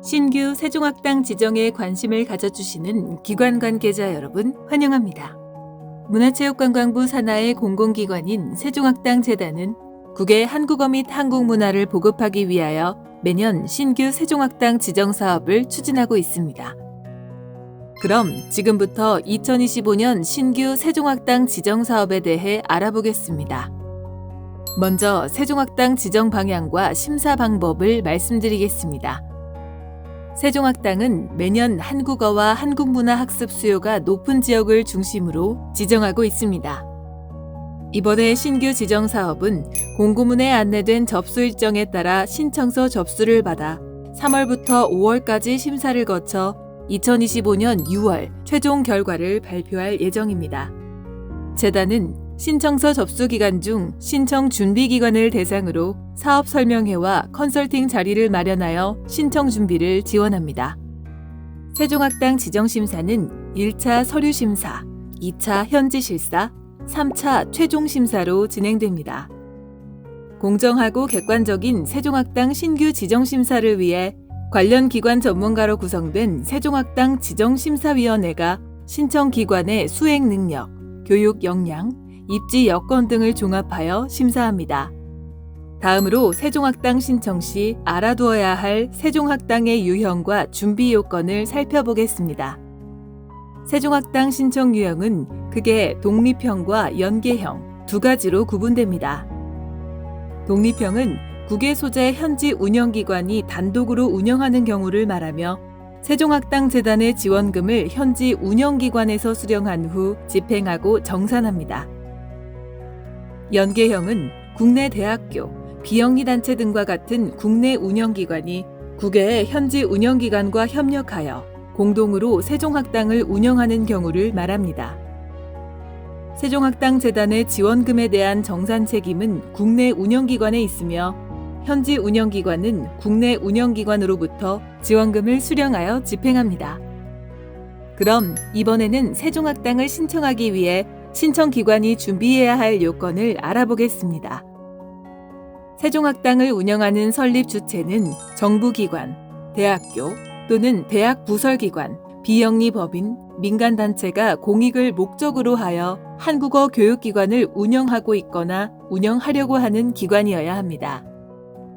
신규 세종학당 지정에 관심을 가져주시는 기관 관계자 여러분 환영합니다. 문화체육관광부 산하의 공공기관인 세종학당 재단은 국외 한국어 및 한국문화를 보급하기 위하여 매년 신규 세종학당 지정 사업을 추진하고 있습니다. 그럼 지금부터 2025년 신규 세종학당 지정 사업에 대해 알아보겠습니다. 먼저 세종학당 지정 방향과 심사 방법을 말씀드리겠습니다. 세종학당은 매년 한국어와 한국문화 학습 수요가 높은 지역을 중심으로 지정하고 있습니다. 이번에 신규 지정 사업은 공고문에 안내된 접수 일정에 따라 신청서 접수를 받아 3월부터 5월까지 심사를 거쳐 2025년 6월 최종 결과를 발표할 예정입니다. 재단은 신청서 접수 기간 중 신청 준비 기관을 대상으로 사업 설명회와 컨설팅 자리를 마련하여 신청 준비를 지원합니다. 세종학당 지정심사는 1차 서류심사, 2차 현지실사, 3차 최종심사로 진행됩니다. 공정하고 객관적인 세종학당 신규 지정심사를 위해 관련 기관 전문가로 구성된 세종학당 지정심사위원회가 신청 기관의 수행 능력, 교육 역량, 입지 여건 등을 종합하여 심사합니다. 다음으로 세종학당 신청 시 알아두어야 할 세종학당의 유형과 준비 요건을 살펴보겠습니다. 세종학당 신청 유형은 크게 독립형과 연계형 두 가지로 구분됩니다. 독립형은 국외 소재 현지 운영기관이 단독으로 운영하는 경우를 말하며 세종학당 재단의 지원금을 현지 운영기관에서 수령한 후 집행하고 정산합니다. 연계형은 국내 대학교, 비영리단체 등과 같은 국내 운영기관이 국외의 현지 운영기관과 협력하여 공동으로 세종학당을 운영하는 경우를 말합니다. 세종학당 재단의 지원금에 대한 정산 책임은 국내 운영기관에 있으며 현지 운영기관은 국내 운영기관으로부터 지원금을 수령하여 집행합니다. 그럼 이번에는 세종학당을 신청하기 위해 신청기관이 준비해야 할 요건을 알아보겠습니다. 세종학당을 운영하는 설립 주체는 정부기관, 대학교 또는 대학 부설기관, 비영리 법인, 민간단체가 공익을 목적으로 하여 한국어 교육기관을 운영하고 있거나 운영하려고 하는 기관이어야 합니다.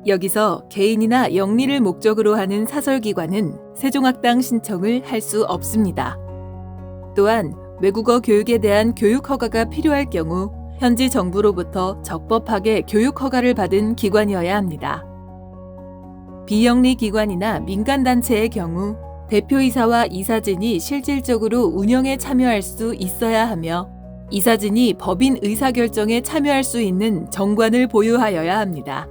여기서 개인이나 영리를 목적으로 하는 사설기관은 세종학당 신청을 할 수 없습니다. 또한 외국어 교육에 대한 교육 허가가 필요할 경우 현지 정부로부터 적법하게 교육 허가를 받은 기관이어야 합니다. 비영리 기관이나 민간단체의 경우 대표이사와 이사진이 실질적으로 운영에 참여할 수 있어야 하며 이사진이 법인 의사결정에 참여할 수 있는 정관을 보유하여야 합니다.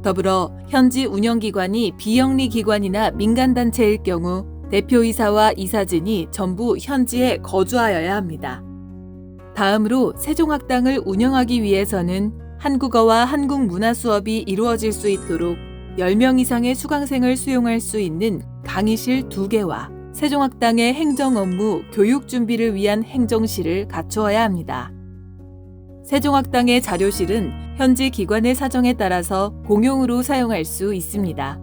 더불어 현지 운영기관이 비영리 기관이나 민간단체일 경우 대표이사와 이사진이 전부 현지에 거주하여야 합니다. 다음으로 세종학당을 운영하기 위해서는 한국어와 한국문화 수업이 이루어질 수 있도록 10명 이상의 수강생을 수용할 수 있는 강의실 2개와 세종학당의 행정 업무, 교육 준비를 위한 행정실을 갖추어야 합니다. 세종학당의 자료실은 현지 기관의 사정에 따라서 공용으로 사용할 수 있습니다.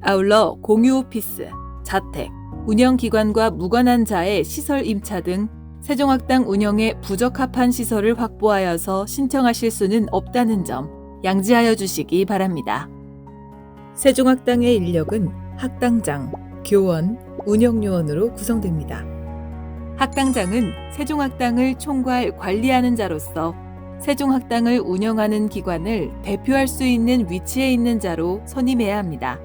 아울러 공유 오피스, 자택, 운영기관과 무관한 자의 시설 임차 등 세종학당 운영에 부적합한 시설을 확보하여서 신청하실 수는 없다는 점 양지하여 주시기 바랍니다. 세종학당의 인력은 학당장, 교원, 운영요원으로 구성됩니다. 학당장은 세종학당을 총괄 관리하는 자로서 세종학당을 운영하는 기관을 대표할 수 있는 위치에 있는 자로 선임해야 합니다.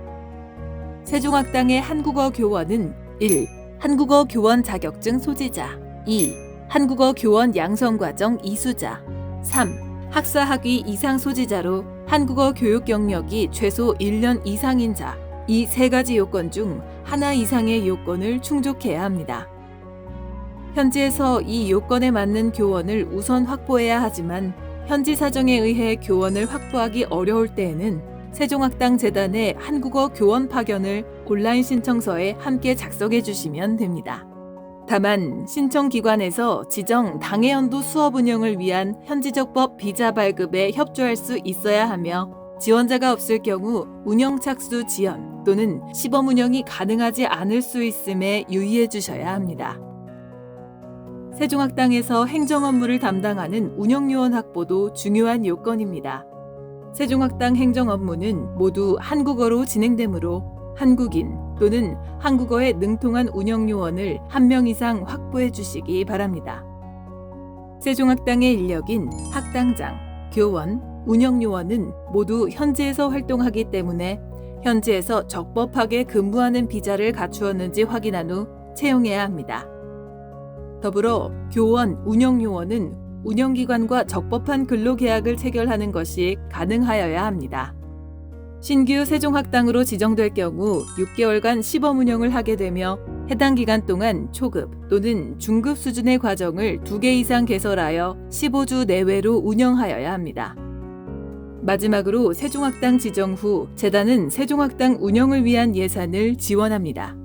세종학당의 한국어 교원은 1. 한국어 교원 자격증 소지자 2. 한국어 교원 양성과정 이수자 3. 학사학위 이상 소지자로 한국어 교육 경력이 최소 1년 이상인 자 이 세 가지 요건 중 하나 이상의 요건을 충족해야 합니다. 현지에서 이 요건에 맞는 교원을 우선 확보해야 하지만 현지 사정에 의해 교원을 확보하기 어려울 때에는 세종학당 재단의 한국어 교원 파견을 온라인 신청서에 함께 작성해 주시면 됩니다. 다만 신청기관에서 지정 당해연도 수업 운영을 위한 현지적법 비자 발급에 협조할 수 있어야 하며 지원자가 없을 경우 운영 착수 지연, 또는 시범 운영이 가능하지 않을 수 있음에 유의해 주셔야 합니다. 세종학당에서 행정 업무를 담당하는 운영요원 확보도 중요한 요건입니다. 세종학당 행정 업무는 모두 한국어로 진행되므로 한국인 또는 한국어에 능통한 운영요원을 1명 이상 확보해 주시기 바랍니다. 세종학당의 인력인 학당장, 교원, 운영요원은 모두 현지에서 활동하기 때문에 현지에서 적법하게 근무하는 비자를 갖추었는지 확인한 후 채용해야 합니다. 더불어 교원, 운영요원은 운영기관과 적법한 근로계약을 체결하는 것이 가능하여야 합니다. 신규 세종학당으로 지정될 경우 6개월간 시범 운영을 하게 되며 해당 기간 동안 초급 또는 중급 수준의 과정을 2개 이상 개설하여 15주 내외로 운영하여야 합니다. 마지막으로 세종학당 지정 후 재단은 세종학당 운영을 위한 예산을 지원합니다.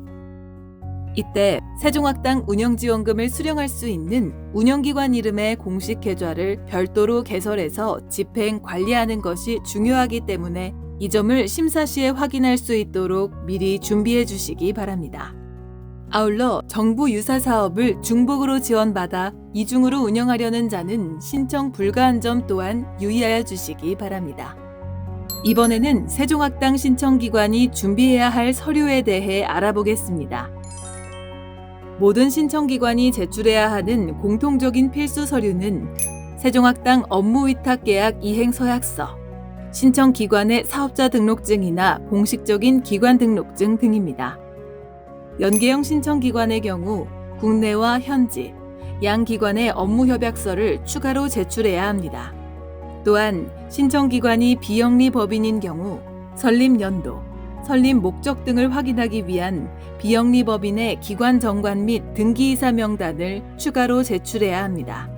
이때 세종학당 운영지원금을 수령할 수 있는 운영기관 이름의 공식 계좌를 별도로 개설해서 집행, 관리하는 것이 중요하기 때문에 이 점을 심사 시에 확인할 수 있도록 미리 준비해 주시기 바랍니다. 아울러 정부 유사 사업을 중복으로 지원받아 이중으로 운영하려는 자는 신청 불가한 점 또한 유의하여 주시기 바랍니다. 이번에는 세종학당 신청기관이 준비해야 할 서류에 대해 알아보겠습니다. 모든 신청기관이 제출해야 하는 공통적인 필수 서류는 세종학당 업무위탁계약 이행서약서, 신청기관의 사업자 등록증이나 공식적인 기관 등록증 등입니다. 연계형 신청기관의 경우 국내와 현지, 양 기관의 업무협약서를 추가로 제출해야 합니다. 또한 신청기관이 비영리 법인인 경우 설립연도, 설립 목적 등을 확인하기 위한 비영리 법인의 기관 정관 및 등기이사 명단을 추가로 제출해야 합니다.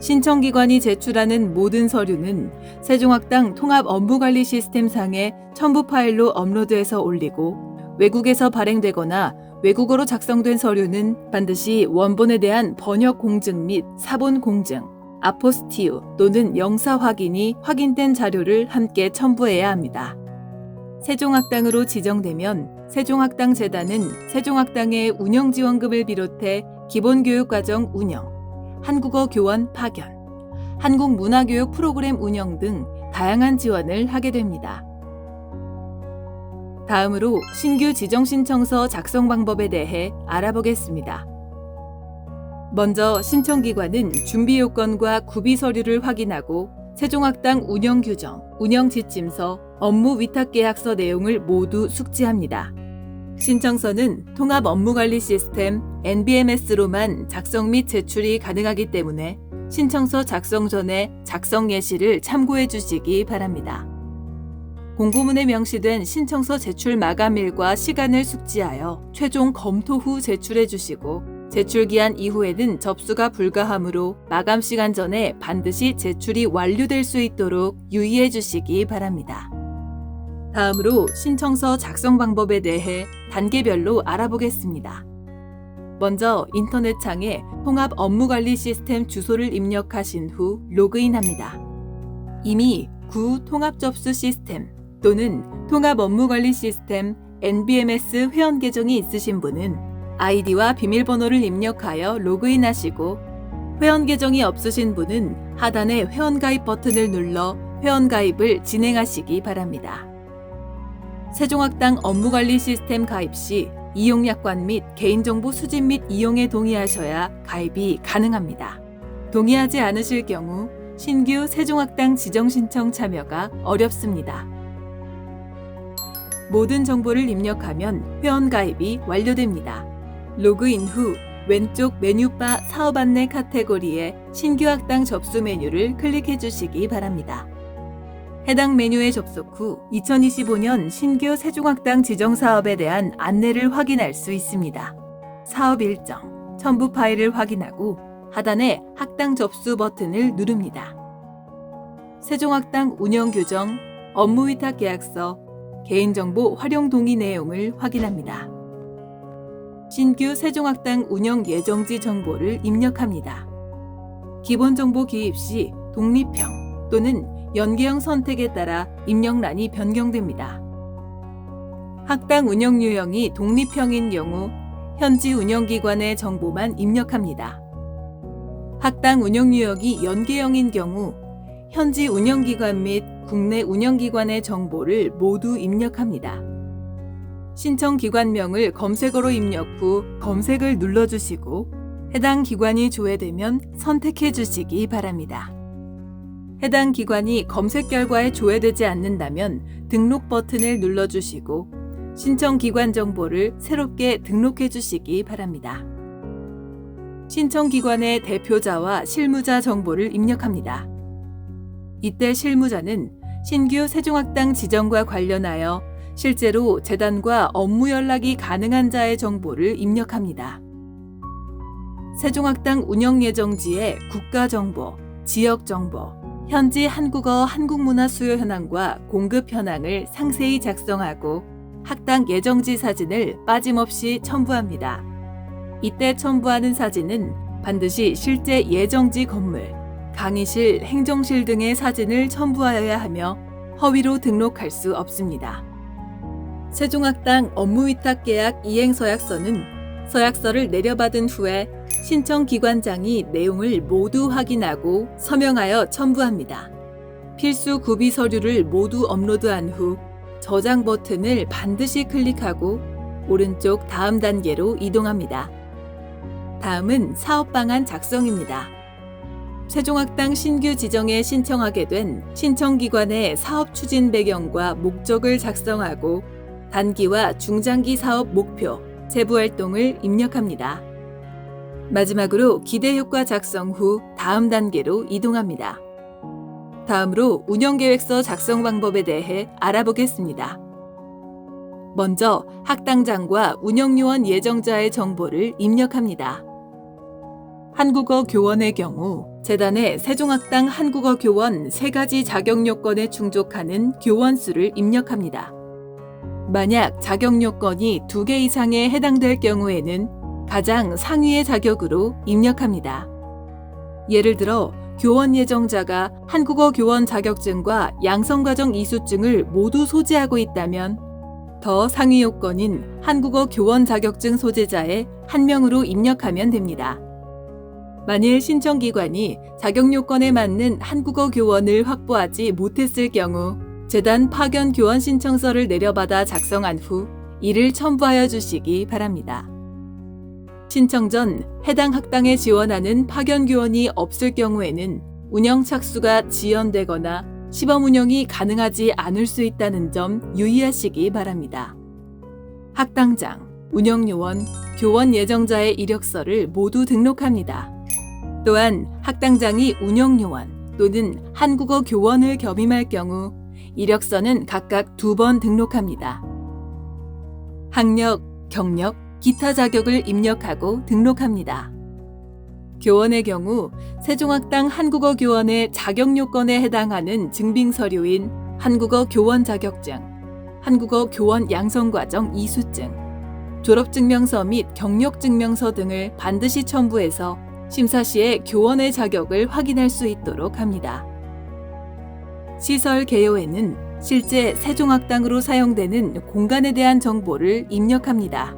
신청기관이 제출하는 모든 서류는 세종학당 통합업무관리 시스템상에 첨부 파일로 업로드해서 올리고 외국에서 발행되거나 외국어로 작성된 서류는 반드시 원본에 대한 번역 공증 및 사본 공증, 아포스티우 또는 영사 확인이 확인된 자료를 함께 첨부해야 합니다. 세종학당으로 지정되면 세종학당 재단은 세종학당의 운영지원금을 비롯해 기본교육과정 운영, 한국어 교원 파견, 한국문화교육 프로그램 운영 등 다양한 지원을 하게 됩니다. 다음으로 신규 지정신청서 작성 방법에 대해 알아보겠습니다. 먼저 신청기관은 준비요건과 구비서류를 확인하고 세종학당 운영규정, 운영지침서, 업무위탁계약서 내용을 모두 숙지합니다. 신청서는 통합업무관리 시스템 NBMS로만 작성 및 제출이 가능하기 때문에 신청서 작성 전에 작성 예시를 참고해 주시기 바랍니다. 공고문에 명시된 신청서 제출 마감일과 시간을 숙지하여 최종 검토 후 제출해 주시고 제출기한 이후에는 접수가 불가하므로 마감 시간 전에 반드시 제출이 완료될 수 있도록 유의해 주시기 바랍니다. 다음으로 신청서 작성 방법에 대해 단계별로 알아보겠습니다. 먼저 인터넷 창에 통합업무관리 시스템 주소를 입력하신 후 로그인합니다. 이미 구 통합접수 시스템 또는 통합업무관리 시스템 NBMS 회원 계정이 있으신 분은 아이디와 비밀번호를 입력하여 로그인하시고 회원 계정이 없으신 분은 하단의 회원가입 버튼을 눌러 회원가입을 진행하시기 바랍니다. 세종학당 업무관리 시스템 가입 시 이용약관 및 개인정보 수집 및 이용에 동의하셔야 가입이 가능합니다. 동의하지 않으실 경우 신규 세종학당 지정신청 참여가 어렵습니다. 모든 정보를 입력하면 회원가입이 완료됩니다. 로그인 후 왼쪽 메뉴바 사업 안내 카테고리에 신규 학당 접수 메뉴를 클릭해 주시기 바랍니다. 해당 메뉴에 접속 후 2025년 신규 세종학당 지정사업에 대한 안내를 확인할 수 있습니다. 사업 일정, 첨부 파일을 확인하고 하단의 학당 접수 버튼을 누릅니다. 세종학당 운영규정, 업무위탁계약서, 개인정보 활용 동의 내용을 확인합니다. 신규 세종학당 운영 예정지 정보를 입력합니다. 기본정보 기입 시 독립형 또는 연계형 선택에 따라 입력란이 변경됩니다. 학당 운영 유형이 독립형인 경우 현지 운영기관의 정보만 입력합니다. 학당 운영 유형이 연계형인 경우 현지 운영기관 및 국내 운영기관의 정보를 모두 입력합니다. 신청 기관명을 검색어로 입력 후 검색을 눌러주시고 해당 기관이 조회되면 선택해 주시기 바랍니다. 해당 기관이 검색 결과에 조회되지 않는다면 등록 버튼을 눌러주시고 신청 기관 정보를 새롭게 등록해 주시기 바랍니다. 신청 기관의 대표자와 실무자 정보를 입력합니다. 이때 실무자는 신규 세종학당 지정과 관련하여 실제로 재단과 업무 연락이 가능한 자의 정보를 입력합니다. 세종학당 운영 예정지의 국가정보, 지역정보, 현지 한국어 한국문화 수요 현황과 공급 현황을 상세히 작성하고 학당 예정지 사진을 빠짐없이 첨부합니다. 이때 첨부하는 사진은 반드시 실제 예정지 건물, 강의실, 행정실 등의 사진을 첨부하여야 하며 허위로 등록할 수 없습니다. 세종학당 업무위탁계약 이행서약서는 서약서를 내려받은 후에 신청기관장이 내용을 모두 확인하고 서명하여 첨부합니다. 필수 구비 서류를 모두 업로드한 후 저장 버튼을 반드시 클릭하고 오른쪽 다음 단계로 이동합니다. 다음은 사업방안 작성입니다. 세종학당 신규 지정에 신청하게 된 신청기관의 사업 추진 배경과 목적을 작성하고 단기와 중장기 사업 목표, 재부활동을 입력합니다. 마지막으로 기대효과 작성 후 다음 단계로 이동합니다. 다음으로 운영계획서 작성 방법에 대해 알아보겠습니다. 먼저 학당장과 운영요원 예정자의 정보를 입력합니다. 한국어 교원의 경우 재단의 세종학당 한국어 교원 3가지 자격 요건에 충족하는 교원 수를 입력합니다. 만약 자격 요건이 2개 이상에 해당될 경우에는 가장 상위의 자격으로 입력합니다. 예를 들어 교원 예정자가 한국어 교원 자격증과 양성과정 이수증을 모두 소지하고 있다면 더 상위 요건인 한국어 교원 자격증 소지자의 1명으로 입력하면 됩니다. 만일 신청기관이 자격 요건에 맞는 한국어 교원을 확보하지 못했을 경우 재단 파견 교원 신청서를 내려받아 작성한 후 이를 첨부하여 주시기 바랍니다. 신청 전 해당 학당에 지원하는 파견 교원이 없을 경우에는 운영 착수가 지연되거나 시범 운영이 가능하지 않을 수 있다는 점 유의하시기 바랍니다. 학당장, 운영요원, 교원 예정자의 이력서를 모두 등록합니다. 또한 학당장이 운영요원 또는 한국어 교원을 겸임할 경우 이력서는 각각 2번 등록합니다. 학력, 경력, 기타 자격을 입력하고 등록합니다. 교원의 경우 세종학당 한국어 교원의 자격 요건에 해당하는 증빙 서류인 한국어 교원 자격증, 한국어 교원 양성과정 이수증, 졸업증명서 및 경력증명서 등을 반드시 첨부해서 심사 시에 교원의 자격을 확인할 수 있도록 합니다. 시설 개요에는 실제 세종학당으로 사용되는 공간에 대한 정보를 입력합니다.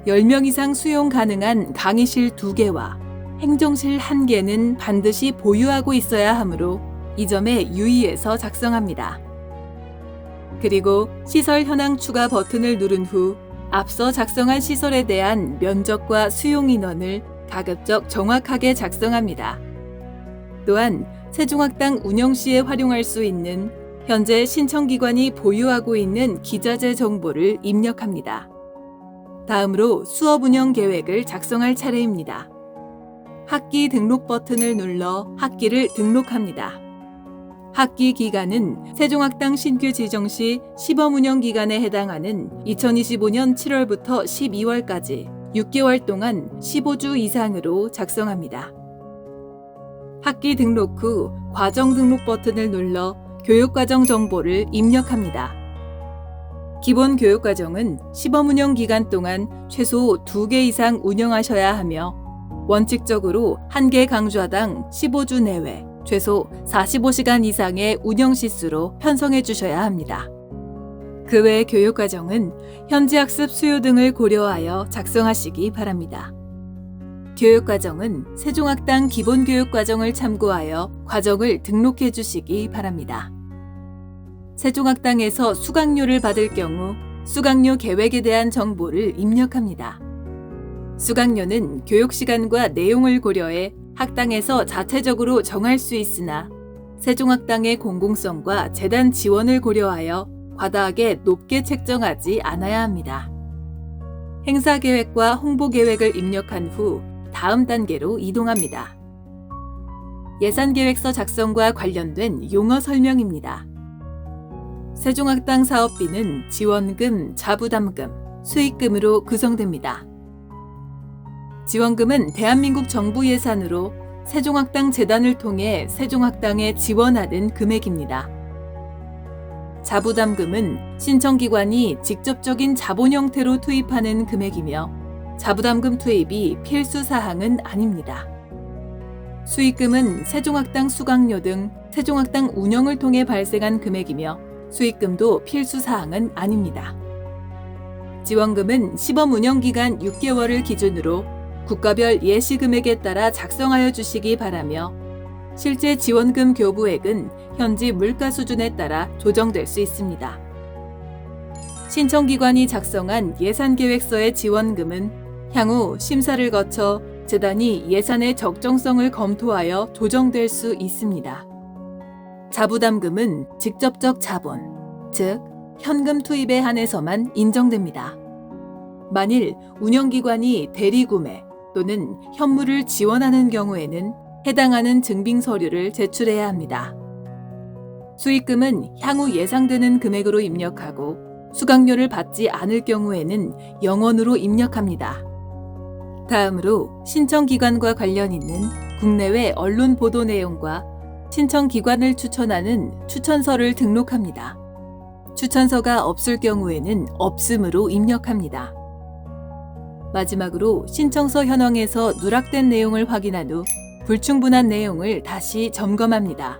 10명 이상 수용 가능한 강의실 2개와 행정실 1개는 반드시 보유하고 있어야 하므로 이 점에 유의해서 작성합니다. 그리고 시설 현황 추가 버튼을 누른 후 앞서 작성한 시설에 대한 면적과 수용 인원을 가급적 정확하게 작성합니다. 또한 세종학당 운영 시에 활용할 수 있는 현재 신청기관이 보유하고 있는 기자재 정보를 입력합니다. 다음으로 수업 운영 계획을 작성할 차례입니다. 학기 등록 버튼을 눌러 학기를 등록합니다. 학기 기간은 세종학당 신규 지정 시 시범 운영 기간에 해당하는 2025년 7월부터 12월까지 6개월 동안 15주 이상으로 작성합니다. 학기 등록 후 과정 등록 버튼을 눌러 교육과정 정보를 입력합니다. 기본 교육과정은 시범 운영 기간 동안 최소 2개 이상 운영하셔야 하며 원칙적으로 1개 강좌당 15주 내외 최소 45시간 이상의 운영 시수로 편성해 주셔야 합니다. 그 외 교육과정은 현지 학습 수요 등을 고려하여 작성하시기 바랍니다. 교육과정은 세종학당 기본교육과정을 참고하여 과정을 등록해 주시기 바랍니다. 세종학당에서 수강료를 받을 경우 수강료 계획에 대한 정보를 입력합니다. 수강료는 교육시간과 내용을 고려해 학당에서 자체적으로 정할 수 있으나 세종학당의 공공성과 재단 지원을 고려하여 과다하게 높게 책정하지 않아야 합니다. 행사계획과 홍보계획을 입력한 후 다음 단계로 이동합니다. 예산계획서 작성과 관련된 용어 설명입니다. 세종학당 사업비는 지원금, 자부담금, 수익금으로 구성됩니다. 지원금은 대한민국 정부 예산으로 세종학당 재단을 통해 세종학당에 지원하는 금액입니다. 자부담금은 신청기관이 직접적인 자본 형태로 투입하는 금액이며 자부담금 투입이 필수 사항은 아닙니다. 수익금은 세종학당 수강료 등 세종학당 운영을 통해 발생한 금액이며 수익금도 필수 사항은 아닙니다. 지원금은 시범 운영기간 6개월을 기준으로 국가별 예시금액에 따라 작성하여 주시기 바라며 실제 지원금 교부액은 현지 물가 수준에 따라 조정될 수 있습니다. 신청기관이 작성한 예산계획서의 지원금은 향후 심사를 거쳐 재단이 예산의 적정성을 검토하여 조정될 수 있습니다. 자부담금은 직접적 자본, 즉 현금 투입에 한해서만 인정됩니다. 만일 운영기관이 대리구매 또는 현물을 지원하는 경우에는 해당하는 증빙 서류를 제출해야 합니다. 수익금은 향후 예상되는 금액으로 입력하고 수강료를 받지 않을 경우에는 0원으로 입력합니다. 다음으로 신청기관과 관련 있는 국내외 언론 보도 내용과 신청기관을 추천하는 추천서를 등록합니다. 추천서가 없을 경우에는 없음으로 입력합니다. 마지막으로 신청서 현황에서 누락된 내용을 확인한 후 불충분한 내용을 다시 점검합니다.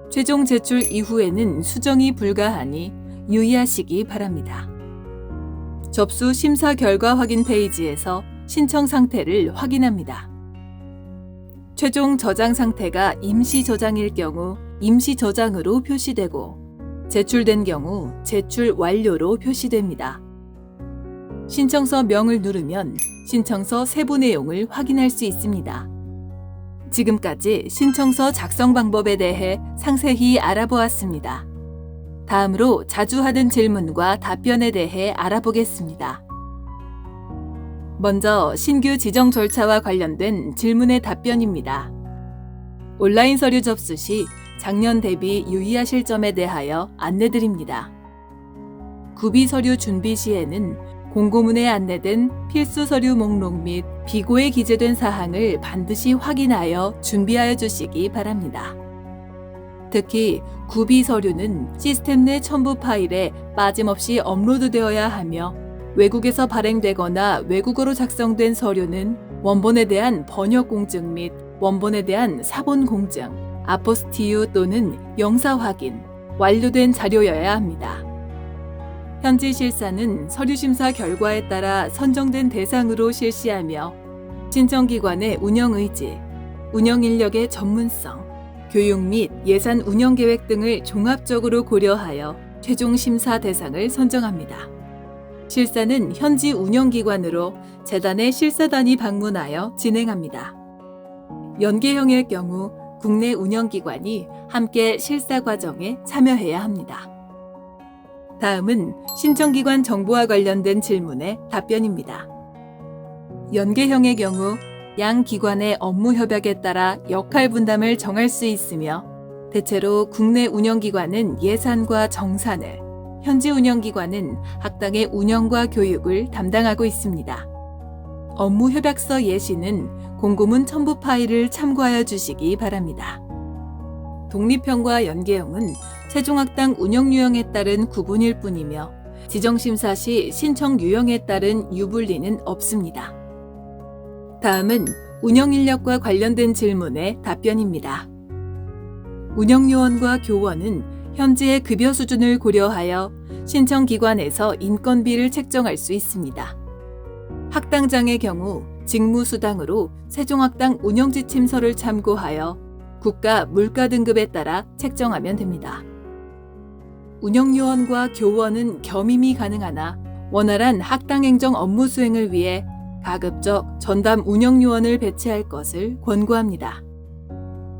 최종 제출 이후에는 수정이 불가하니 유의하시기 바랍니다. 접수 심사 결과 확인 페이지에서 신청 상태를 확인합니다. 최종 저장 상태가 임시 저장일 경우 임시 저장으로 표시되고 제출된 경우 제출 완료로 표시됩니다. 신청서 명을 누르면 신청서 세부 내용을 확인할 수 있습니다. 지금까지 신청서 작성 방법에 대해 상세히 알아보았습니다. 다음으로 자주 하는 질문과 답변에 대해 알아보겠습니다. 먼저 신규 지정 절차와 관련된 질문의 답변입니다. 온라인 서류 접수 시 작년 대비 유의하실 점에 대하여 안내드립니다. 구비 서류 준비 시에는 공고문에 안내된 필수 서류 목록 및 비고에 기재된 사항을 반드시 확인하여 준비하여 주시기 바랍니다. 특히 구비 서류는 시스템 내 첨부 파일에 빠짐없이 업로드되어야 하며 외국에서 발행되거나 외국어로 작성된 서류는 원본에 대한 번역 공증 및 원본에 대한 사본 공증, 아포스티유 또는 영사 확인, 완료된 자료여야 합니다. 현지 실사는 서류 심사 결과에 따라 선정된 대상으로 실시하며 신청기관의 운영 의지, 운영 인력의 전문성, 교육 및 예산 운영 계획 등을 종합적으로 고려하여 최종 심사 대상을 선정합니다. 실사는 현지 운영기관으로 재단의 실사단이 방문하여 진행합니다. 연계형의 경우 국내 운영기관이 함께 실사 과정에 참여해야 합니다. 다음은 신청기관 정보와 관련된 질문의 답변입니다. 연계형의 경우 양 기관의 업무 협약에 따라 역할 분담을 정할 수 있으며 대체로 국내 운영기관은 예산과 정산을, 현지 운영기관은 학당의 운영과 교육을 담당하고 있습니다. 업무 협약서 예시는 공고문 첨부 파일을 참고하여 주시기 바랍니다. 독립형과 연계형은 세종학당 운영 유형에 따른 구분일 뿐이며 지정심사 시 신청 유형에 따른 유불리는 없습니다. 다음은 운영 인력과 관련된 질문의 답변입니다. 운영 요원과 교원은 현지의 급여 수준을 고려하여 신청기관에서 인건비를 책정할 수 있습니다. 학당장의 경우 직무수당으로 세종학당 운영지침서를 참고하여 국가 물가 등급에 따라 책정하면 됩니다. 운영요원과 교원은 겸임이 가능하나 원활한 학당행정 업무 수행을 위해 가급적 전담 운영요원을 배치할 것을 권고합니다.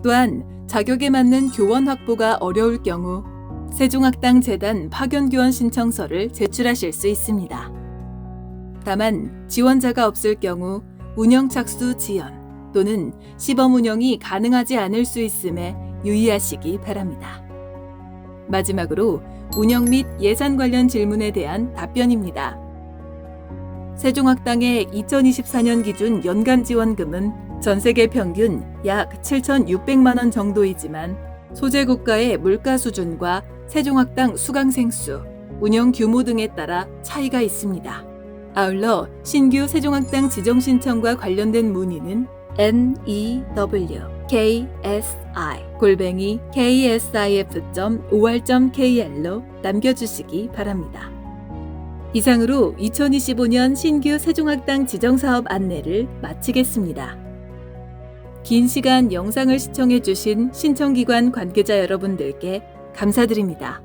또한 자격에 맞는 교원 확보가 어려울 경우 세종학당 재단 파견교원 신청서를 제출하실 수 있습니다. 다만 지원자가 없을 경우 운영착수 지연 또는 시범 운영이 가능하지 않을 수 있음에 유의하시기 바랍니다. 마지막으로 운영 및 예산 관련 질문에 대한 답변입니다. 세종학당의 2024년 기준 연간 지원금은 전 세계 평균 약 7,600만 원 정도이지만 소재 국가의 물가 수준과 세종학당 수강생 수, 운영 규모 등에 따라 차이가 있습니다. 아울러 신규 세종학당 지정 신청과 관련된 문의는 newksi@ksif.or.kr로 남겨주시기 바랍니다. 이상으로 2025년 신규 세종학당 지정사업 안내를 마치겠습니다. 긴 시간 영상을 시청해주신 신청기관 관계자 여러분들께 감사드립니다.